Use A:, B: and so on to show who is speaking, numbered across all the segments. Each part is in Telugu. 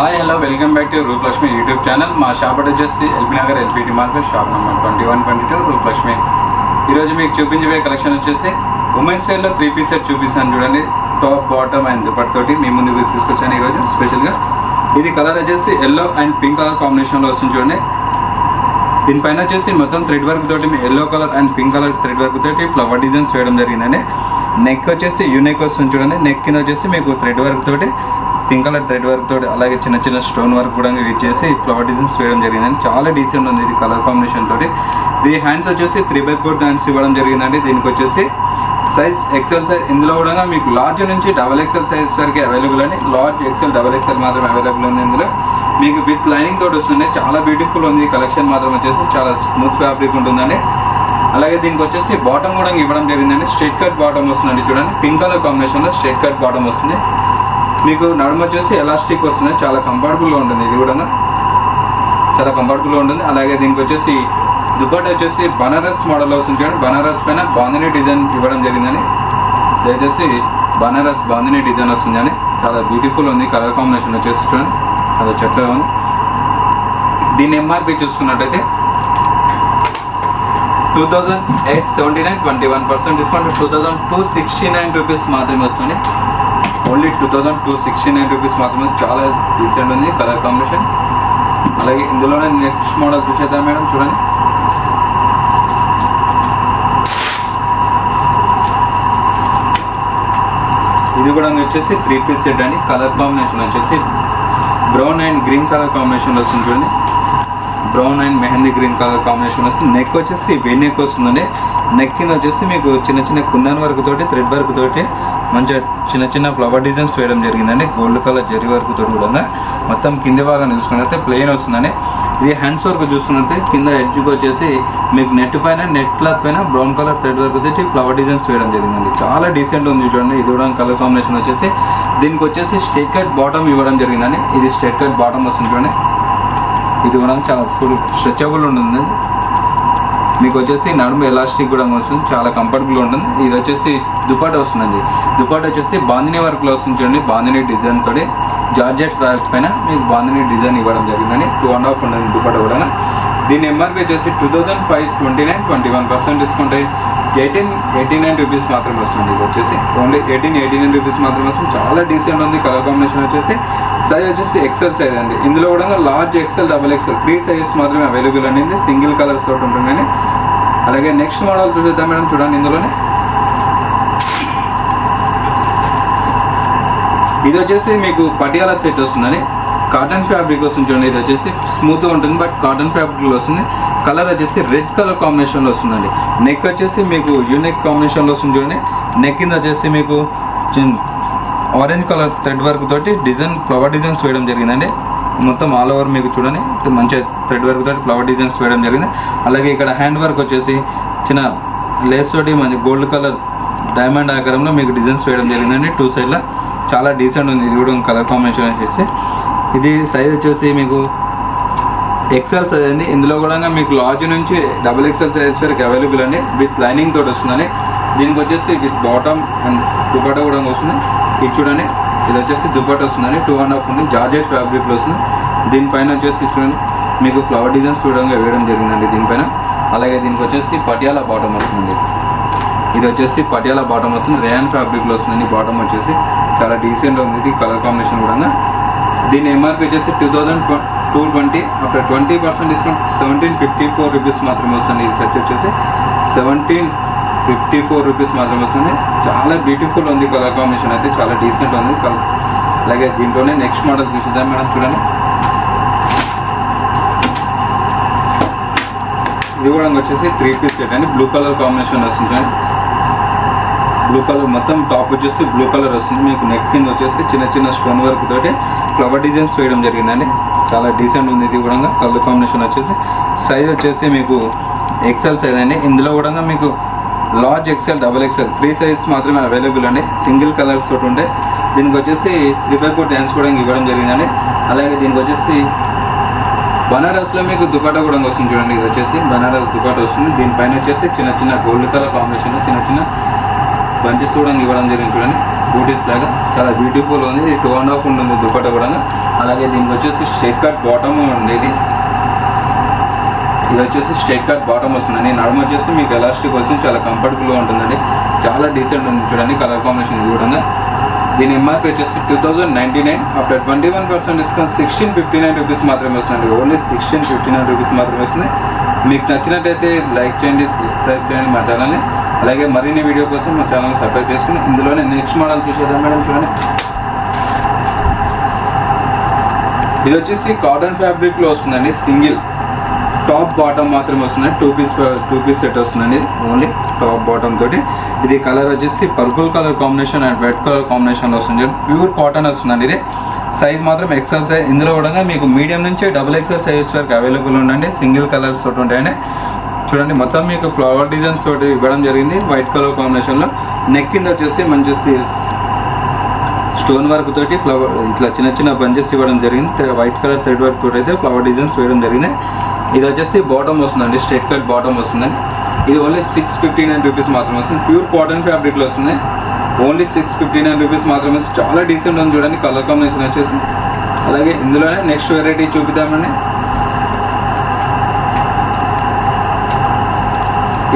A: Hi hello welcome back to Rupalakshmi YouTube channel. మా షాప్ వచ్చేసి LB Nagar LPT market shop number 2122 Rupalakshmi. ఈరోజు మీకు చూపించబోయే కలెక్షన్ వచ్చేసి ఉమెన్స్ వేర్లో 3 పీస్ సెట్ చూపిస్తాను చూడండి. టాప్ బాటమ్ అండ్ దుపట్ట తోటి మీ ముందుకు తీసుకొచ్చాను ఈరోజు స్పెషల్గా. ఇది కలర్ వచ్చేసి ఎల్లో అండ్ పింక్ కలర్ కాంబినేషన్లో వస్తుంది చూడండి. దీనిపైన వచ్చేసి మొత్తం థ్రెడ్ వర్క్ తోటి yellow colour and pink colour thread work తోటి ఫ్లవర్ డిజైన్స్ వేయడం జరిగిందండి. నెక్ వచ్చేసి యూనిక్ వస్తుంది చూడండి. నెక్ కింద వచ్చేసి మీకు థ్రెడ్ వర్క్ తోటి పింక్ కలర్ థ్రెడ్ వర్క్ తోటి అలాగే చిన్న చిన్న స్టోన్ వర్క్ కూడా యూజ్ చేసి ఫ్లవర్ డిజైన్స్ వేయడం జరిగిందండి. చాలా డీసెంట్ ఉంది ఇది కలర్ కాంబినేషన్ తోటి. ఇది హ్యాండ్స్ వచ్చేసి 3/4 హ్యాండ్స్ ఇవ్వడం జరిగిందండి. దీనికి వచ్చేసి సైజ్ ఎక్సెల్ సైజ్, ఇందులో కూడా మీకు లార్జ్ నుంచి XXL సైజ్ వరకు అవైలబుల్ అండి. లార్జ్ XL XXL మాత్రం అవైలబుల్ ఉంది. ఇందులో మీకు విత్ లైనింగ్ తోటి వస్తుంది. చాలా బ్యూటిఫుల్ ఉంది కలెక్షన్ మాత్రం వచ్చేసి. చాలా స్మూత్ ఫ్యాబ్రిక్ ఉంటుందండి. అలాగే దీనికి వచ్చేసి బాటమ్ కూడా ఇవ్వడం జరిగిందండి. స్ట్రైట్ కట్ బాటమ్ వస్తుందండి చూడండి. పింక్ కలర్ కాంబినేషన్లో స్ట్రైట్ కట్ బాటమ్ వస్తుంది. మీకు నడుము వచ్చేసి ఎలాస్టిక్ వస్తుంది. చాలా కంఫర్టబుల్గా ఉంటుంది. ఇది కూడా చాలా కంఫర్టబుల్గా ఉంటుంది. అలాగే దీనికి వచ్చేసి దుపట్టా వచ్చేసి బనారస్ మోడల్ వస్తుంది చూడండి. బనారస్ పైన బాందినీ డిజైన్ ఇవ్వడం జరిగిందని. దయచేసి బనారస్ బాందినీ డిజైన్ వస్తుందని. చాలా బ్యూటిఫుల్ ఉంది కలర్ కాంబినేషన్ వచ్చేసి చూడండి. చాలా చక్కగా ఉంది. దీని ఎంఆర్పి చూసుకున్నట్టయితే 2879, 21% డిస్కౌంట్ 2269 రూపీస్ మాత్రమే వస్తుంది. ఓన్లీ 2269 రూపీస్ మాత్రమే. చాలా డీసెంట్ ఉంది కలర్ కాంబినేషన్. అలాగే ఇందులోనే నెక్స్ట్ మోడల్ చూసేద్దాం మేడం. చూడండి, ఇది కూడా వచ్చేసి 3 పీస్ సెట్ అండి. కలర్ కాంబినేషన్ వచ్చేసి brown and green colour combination వస్తుంది చూడండి. Brown and mehndi green colour combination వస్తుంది. నెక్ వచ్చేసి వే నెక్ వస్తుందండి. నెక్ కింద వచ్చేసి మీకు చిన్న చిన్న కుందన్ వర్క్ తోటి థ్రెడ్ వర్క్ తోటి మంచిగా చిన్న చిన్న ఫ్లవర్ డిజైన్స్ వేయడం జరిగిందండి. గోల్డ్ కలర్ జరీ వర్క్ తోటి కూడా మొత్తం కింది భాగాన్ని చూసుకున్నట్లయితే ప్లెయిన్ వస్తుందండి. ఇది హ్యాండ్స్ వర్క్ చూసుకున్నట్లయితే కింద ఎడ్జ్కి వచ్చేసి మీకు నెట్ పైన నెట్ క్లాత్ పైన బ్రౌన్ కలర్ థ్రెడ్ వర్క్ తోటి ఫ్లవర్ డిజైన్స్ వేయడం జరిగిందండి. చాలా డీసెంట్ ఉంది చూడండి. ఇది కూడా కలర్ కాంబినేషన్ వచ్చేసి దీనికి వచ్చేసి స్ట్రైట్ కట్ బాటమ్ ఇవ్వడం జరిగిందండి. ఇది స్ట్రైట్ కట్ బాటమ్ వస్తుంది చూడండి. ఇది కూడా చాలా ఫుల్ స్ట్రెచబుల్ ఉంటుంది. మీకు వచ్చేసి నడుము ఎలాస్టిక్ కూడా వస్తుంది. చాలా కంఫర్టబుల్గా ఉంటుంది. ఇది వచ్చేసి దుపట్టా వస్తుందండి. దుపట్టా వచ్చేసి బాందినీ వర్క్లో వస్తుంది చూడండి. బాందినీ డిజైన్ తోటి జార్జెట్ ఫ్యాబ్రిక్ పైన మీకు బాందినీ డిజైన్ ఇవ్వడం జరిగిందని. 2.5 ఉంటుంది దుపట్టా కూడా. దీని ఎంఆర్పీ వచ్చేసి 2529, 21% డిస్కౌంట్ అయ్యి 1889 రూపీస్ మాత్రమే వస్తుంది. ఇది వచ్చేసి ఓన్లీ 1889 రూపీస్ మాత్రమే వస్తుంది. చాలా డీసెంట్ ఉంది కలర్ కాంబినేషన్ వచ్చేసి. సైజ్ వచ్చేసి ఎక్సెల్ సైజ్ అండి. ఇందులో కూడా లార్జ్ XL XXL 3 సైజెస్ మాత్రమే అవైలబుల్ అండి. సింగిల్ కలర్స్ తోటి ఉంటుందండి. అలాగే నెక్స్ట్ మోడల్ చూద్దాం మేడం. చూడండి, ఇందులోనే ఇది వచ్చేసి మీకు పటియాలా సెట్ వస్తుందని. కాటన్ ఫ్యాబ్రిక్ వస్తుంది చూడండి. ఇది వచ్చేసి స్మూత్గా ఉంటుంది బట్ కాటన్ ఫ్యాబ్రిక్లో వస్తుంది. కలర్ వచ్చేసి రెడ్ కలర్ కాంబినేషన్లో వస్తుందండి. నెక్ వచ్చేసి మీకు యూనిక్ కాంబినేషన్లో వస్తుంది చూడండి. నెక్ కింద వచ్చేసి మీకు ఆరెంజ్ కలర్ థ్రెడ్ వర్క్ తోటి డిజైన్ ఫ్లవర్ డిజైన్స్ వేయడం జరిగిందండి. మొత్తం ఆల్ ఓవర్ మీకు చూడండి మంచిగా థ్రెడ్ వర్క్ తోటి ఫ్లవర్ డిజైన్స్ వేయడం జరిగింది. అలాగే ఇక్కడ హ్యాండ్ వర్క్ వచ్చేసి చిన్న లేస్ తోటి మంచి గోల్డ్ కలర్ డైమండ్ ఆకారంలో మీకు డిజైన్స్ వేయడం జరిగిందండి. 2 సైడ్లో చాలా డీసెంట్ ఉంది. ఇది కూడా కలర్ కాంబినేషన్ వచ్చేసి ఇది సైజ్ వచ్చేసి మీకు XL సైజ్ అండి. ఇందులో కూడా మీకు లార్జ్ నుంచి XXL సైజ్ వరకు అవైలబుల్ అండి. విత్ లైనింగ్ తోటి వస్తుందని. దీనికి వచ్చేసి విత్ బాటమ్ అండ్ దుపట్టా కూడా వస్తుంది. ఇది చూడండి, ఇది వచ్చేసి దుపట్టా వస్తుందని. 2.5 ఉంది. జార్జెట్ ఫ్యాబ్రిక్లో వస్తుంది. దీనిపైన వచ్చేసి చూడండి మీకు ఫ్లవర్ డిజైన్స్ కూడా వేయడం జరిగిందండి దీనిపైన. అలాగే దీనికి వచ్చేసి పటియాలా బాటమ్ వస్తుంది. ఇది వచ్చేసి పటియాలా బాటమ్ వస్తుంది. రేయాన్ ఫ్యాబ్రిక్లో వస్తుంది. బాటమ్ వచ్చేసి చాలా డీసెంట్ ఉంది. ఇది కలర్ కాంబినేషన్ కూడా. దీని ఎంఆర్పీ వచ్చేసి 2220. ఆఫ్టర్ 20% డిస్కౌంట్ 1754 రూపీస్ మాత్రమే వస్తుంది. ఈ సెట్ వచ్చేసి 1754 రూపీస్ మాత్రమే వస్తుంది. చాలా బ్యూటిఫుల్ ఉంది కలర్ కాంబినేషన్ అయితే. చాలా డీసెంట్ ఉంది. అలాగే దీంట్లోనే నెక్స్ట్ మోడల్ చూసిద్దాం మేడం. చూడండి, ఇది కూడా వచ్చేసి 3 పీస్ సెట్ అండి. బ్లూ కలర్ కాంబినేషన్ వస్తుంది చూడండి. బ్లూ కలర్ మొత్తం టాప్ వచ్చేసి బ్లూ కలర్ వస్తుంది. మీకు నెక్ కింద వచ్చేసి చిన్న చిన్న స్టోన్ వర్క్ తోటి ఫ్లవర్ డిజైన్స్ వేయడం జరిగిందండి. చాలా డీసెంట్ ఉంది. ఇది కూడా కలర్ కాంబినేషన్ వచ్చేసి సైజ్ వచ్చేసి మీకు XL సైజ్ అండి. ఇందులో కూడా మీకు లార్జ్ XL XXL 3 సైజెస్ మాత్రమే అవైలబుల్ అండి. సింగిల్ కలర్స్ తోటి ఉంటే దీనికి వచ్చేసి 3/4 హ్యాండ్స్ కూడా ఇవ్వడం జరిగిందండి. అలాగే దీనికి వచ్చేసి బనారస్లో మీకు దుపట్టా కూడా వస్తుంది చూడండి. ఇది వచ్చేసి బనారస్ దుపట్టా వస్తుంది. దీనిపైన వచ్చేసి చిన్న చిన్న గోల్డ్ కలర్ కాంబినేషన్ చిన్న చిన్న బంచెస్ కూడా ఇవ్వడం జరిగింది చూడండి. బూటీస్ లాగా చాలా బ్యూటిఫుల్ ఉంది. ఇది 2.5 ఉంటుంది దుపట్టా కూడా. అలాగే దీనికి వచ్చేసి స్ట్రైట్ కట్ బాటమ్ ఉంది. ఇది వచ్చేసి స్ట్రైట్ కట్ బాటమ్ వస్తుందండి. నడుము వచ్చేసి మీకు ఎలాస్టిక్ వస్తుంది, చాలా కంఫర్టబుల్గా ఉంటుందండి, చాలా డీసెంట్ ఉంది చూడండి కలర్ కాంబినేషన్. ఇది కూడా దీని ఎంఆర్పీ వచ్చేసి 2099. ఆఫ్టర్ 21% డిస్కౌంట్ 1659 రూపీస్ మాత్రమే వస్తుందండి. ఓన్లీ 1659 రూపీస్ మాత్రమే వస్తుంది. మీకు నచ్చినట్టయితే లైక్ చేయండి, సబ్స్క్రైబ్ చేయండి మా ఛానల్ని. అలాగే మరిన్ని వీడియో కోసం మా ఛానల్ని సబ్స్క్రైబ్ చేసుకుని ఇందులోనే నెక్స్ట్ మోడల్ చూసేద్దాం మేడం. చూడండి, ఇది వచ్చేసి కాటన్ ఫ్యాబ్రిక్లో వస్తుందండి. సింగిల్ టాప్ బాటమ్ మాత్రమే వస్తుందండి. టూ పీస్ సెట్ వస్తుందండి. ఓన్లీ టాప్ బాటమ్ తోటి. ఇది కలర్ వచ్చేసి purple colour combination and red colour కాంబినేషన్లో వస్తుంది. ప్యూర్ కాటన్ వస్తుందండి. ఇది సైజ్ మాత్రం ఎక్సెల్ సైజ్. ఇందులో కూడా మీకు మీడియం నుంచి XXL సైజ్ వరకు అవైలబుల్ ఉండండి. సింగిల్ కలర్స్ తోటి ఉంటాయండి. చూడండి, మొత్తం మీకు ఫ్లవర్ డిజైన్స్ తోటి ఇవ్వడం జరిగింది వైట్ కలర్ కాంబినేషన్లో. నెక్ కింద వచ్చేసి మంచి స్టోన్ వర్క్ తోటి ఫ్లవర్ ఇట్లా చిన్న చిన్న బంచెస్ ఇవ్వడం జరిగింది. వైట్ కలర్ థ్రెడ్ వర్క్ తోటి అయితే ఫ్లవర్ డిజైన్స్ వేయడం జరిగింది. ఇది వచ్చేసి బాటమ్ వస్తుందండి, స్ట్రైట్ కట్ బాటమ్ వస్తుందండి. ఇది ఓన్లీ 659 రూపీస్ మాత్రమే వస్తుంది. ప్యూర్ కాటన్ ఫ్యాబ్రిక్లో వస్తుంది. ఓన్లీ 659 రూపీస్ మాత్రమే. చాలా డీసెంట్ ఉంది చూడండి కలర్ కాంబినేషన్ వచ్చేసి. అలాగే ఇందులోనే నెక్స్ట్ వెరైటీ చూపిద్దామండి.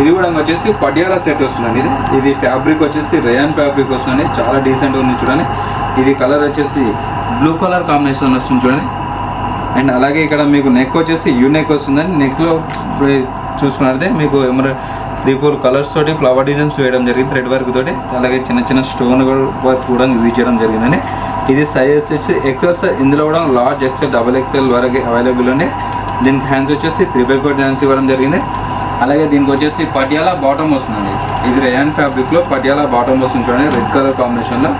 A: ఇది కూడా వచ్చేసి పటియాలా సెట్ వస్తుందండి. ఇది ఫ్యాబ్రిక్ వచ్చేసి రేయాన్ ఫ్యాబ్రిక్ వస్తుందండి. చాలా డీసెంట్ ఉంది చూడండి. ఇది కలర్ వచ్చేసి బ్లూ కలర్ కాంబినేషన్ వస్తుంది చూడండి. అండ్ అలాగే ఇక్కడ మీకు నెక్ వచ్చేసి నెక్ వస్తుందండి. నెక్లో చూసుకున్నట్లయితే మీకు 3-4 కలర్స్ తోటి ఫ్లవర్ డిజైన్స్ వేయడం జరిగింది థ్రెడ్ వర్క్ తోటి. అలాగే చిన్న చిన్న స్టోన్ వర్క్ కూడా యూజ్ చేయడం జరిగిందండి. ఇది సైజ్ వచ్చేసి ఎక్సెల్ సైజ్. ఇందులో కూడా లార్జ్ XL XXL వరకు అవైలబుల్ అండి. దీనికి హ్యాండ్స్ వచ్చేసి 3/4 హ్యాండ్స్ ఇవ్వడం జరిగింది. అలాగే దీనికి వచ్చేసి పటియాలా బాటమ్ వస్తుందండి. ఇది రేయాన్ ఫ్యాబ్రిక్లో పటియాలా బాటమ్ వస్తుంది చూడండి రెడ్ కలర్ కాంబినేషన్లో.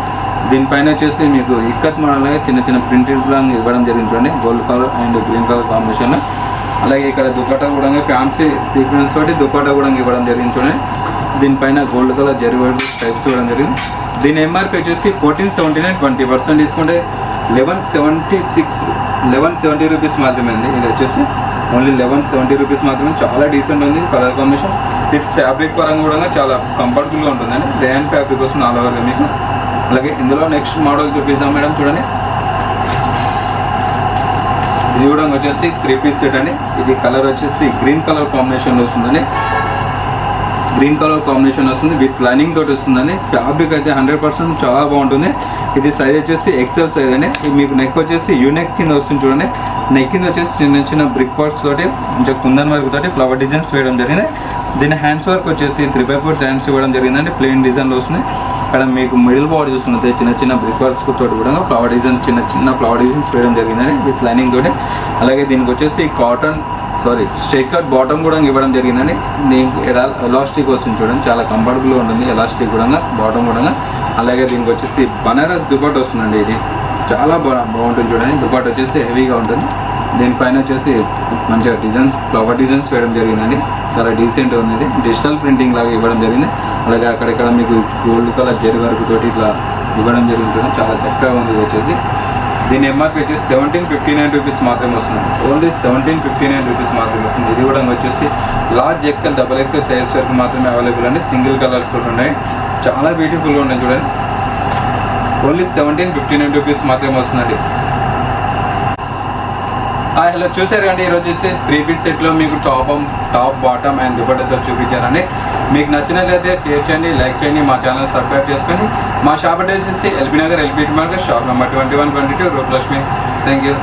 A: దీనిపైన వచ్చేసి మీకు ఇక్కత్ మోడల్గా చిన్న చిన్న ప్రింటెడ్ ప్లాన్ ఇవ్వడం జరిగింది చూడండి gold colour and green colour కాంబినేషన్లో. అలాగే ఇక్కడ దుపట్టా కూడా ఫ్యాన్సీ సీక్వెన్స్ తోటి దుపట్టా కూడా ఇవ్వడం జరిగింది చూడండి. దీనిపైన గోల్డ్ కలర్ జరీ టైప్స్ ఇవ్వడం జరిగింది. దీని ఎంఆర్పీ వచ్చేసి 1479. 20% తీసుకుంటే 1170 రూపీస్ మాత్రమే అండి. ఇది వచ్చేసి ఓన్లీ 1170 రూపీస్ మాత్రమే. చాలా డీసెంట్ ఉంది కలర్ కాంబినేషన్. ఇది ఫ్యాబ్రిక్ పరంగా కూడా చాలా కంఫర్టబుల్గా ఉంటుందండి. రేయాన్ ఫ్యాబ్రిక్ వస్తుంది ఆల్ ఓవర్గా మీకు. అలాగే ఇందులో నెక్స్ట్ మోడల్ చూపిద్దాం మేడం. చూడండి, ఇది కూడా వచ్చేసి 3 పీస్ సెట్ అండి. ఇది కలర్ వచ్చేసి గ్రీన్ కలర్ కాంబినేషన్లో వస్తుందండి. గ్రీన్ కలర్ కాంబినేషన్ వస్తుంది విత్ లైనింగ్ తోటి వస్తుందండి. ఫ్యాబ్రిక్ అయితే 100% చాలా బాగుంటుంది. ఇది సైజ్ వచ్చేసి ఎక్సెల్ సైజ్ అండి. మీకు నెక్ వచ్చేసి నెక్ కింద వస్తుంది చూడండి. నెక్ కింద వచ్చేసి చిన్న చిన్న బ్రిక్ వర్క్స్ తోటి కొంచెం కుందన్ వర్క్ తోటి ఫ్లవర్ డిజైన్స్ వేయడం జరిగింది. దీని హ్యాండ్స్ వర్క్ వచ్చేసి 3/4 హ్యాండ్స్ ఇవ్వడం జరిగిందండి. ప్లెయిన్ డిజైన్లో వస్తుంది. ఇక్కడ మీకు మిడిల్ బాడీ చూసుకుంటే చిన్న చిన్న బ్రిక్ వర్క్స్ తోటి కూడా ఫ్లవర్ డిజైన్ చిన్న ఫ్లవర్ డిజైన్స్ వేయడం జరిగిందండి విత్ లైనింగ్ తోటి. అలాగే దీనికి వచ్చేసి స్ట్రైట్ కట్ బాటమ్ కూడా ఇవ్వడం జరిగిందండి. దీనికి ఎలాస్టిక్ వస్తుంది చూడండి, చాలా కంఫర్టబుల్గా ఉంటుంది ఎలాస్టిక్ కూడా బాటమ్ కూడా. అలాగే దీనికి వచ్చేసి బనారస్ దుపట్టా వస్తుందండి. ఇది చాలా బాగుంటుంది చూడండి. దుపట్టా వచ్చేసి హెవీగా ఉంటుంది. దీనిపైన వచ్చేసి మంచిగా డిజైన్స్ ఫ్లవర్ డిజైన్స్ వేయడం జరిగిందండి. చాలా డీసెంట్ ఉంది. డిజిటల్ ప్రింటింగ్ లాగా ఇవ్వడం జరిగింది. అలాగే అక్కడక్కడ మీకు గోల్డ్ కలర్ జరీ వర్క్ తోటి ఇట్లా ఇవ్వడం జరుగుతుంది. చాలా చక్కగా ఉంది. ఇది వచ్చేసి దీని ఎంఆర్పీ వచ్చేసి 1759 రూపీస్ మాత్రమే వస్తుంది. ఓన్లీ 1759 రూపీస్ మాత్రమే వస్తుంది. ఇది కూడా వచ్చేసి లార్జ్ XL XXL సైజ్ వరకు మాత్రమే అవైలబుల్ అండి. సింగిల్ కలర్స్ తోటి ఉన్నాయి. చాలా బ్యూటిఫుల్గా ఉన్నాయి చూడండి. ఓన్లీ 1759 రూపీస్ మాత్రమే వస్తుందండి. హలో, చూసారు అండి. ఈరోజు వచ్చేసి 3 పీస్ సెట్లో మీకు టాప్ బాటమ్ అండ్ దుపట్టాతో చూపించారండి. మీకు నచ్చినట్లయితే షేర్ చేయండి, లైక్ చేయండి, మా ఛానల్ సబ్స్క్రైబ్ చేసుకొని. మా షాప్ అడ్రస్ వచ్చేసి LB Nagar LPT market, shop number 2122, Rupalakshmi. Thank you.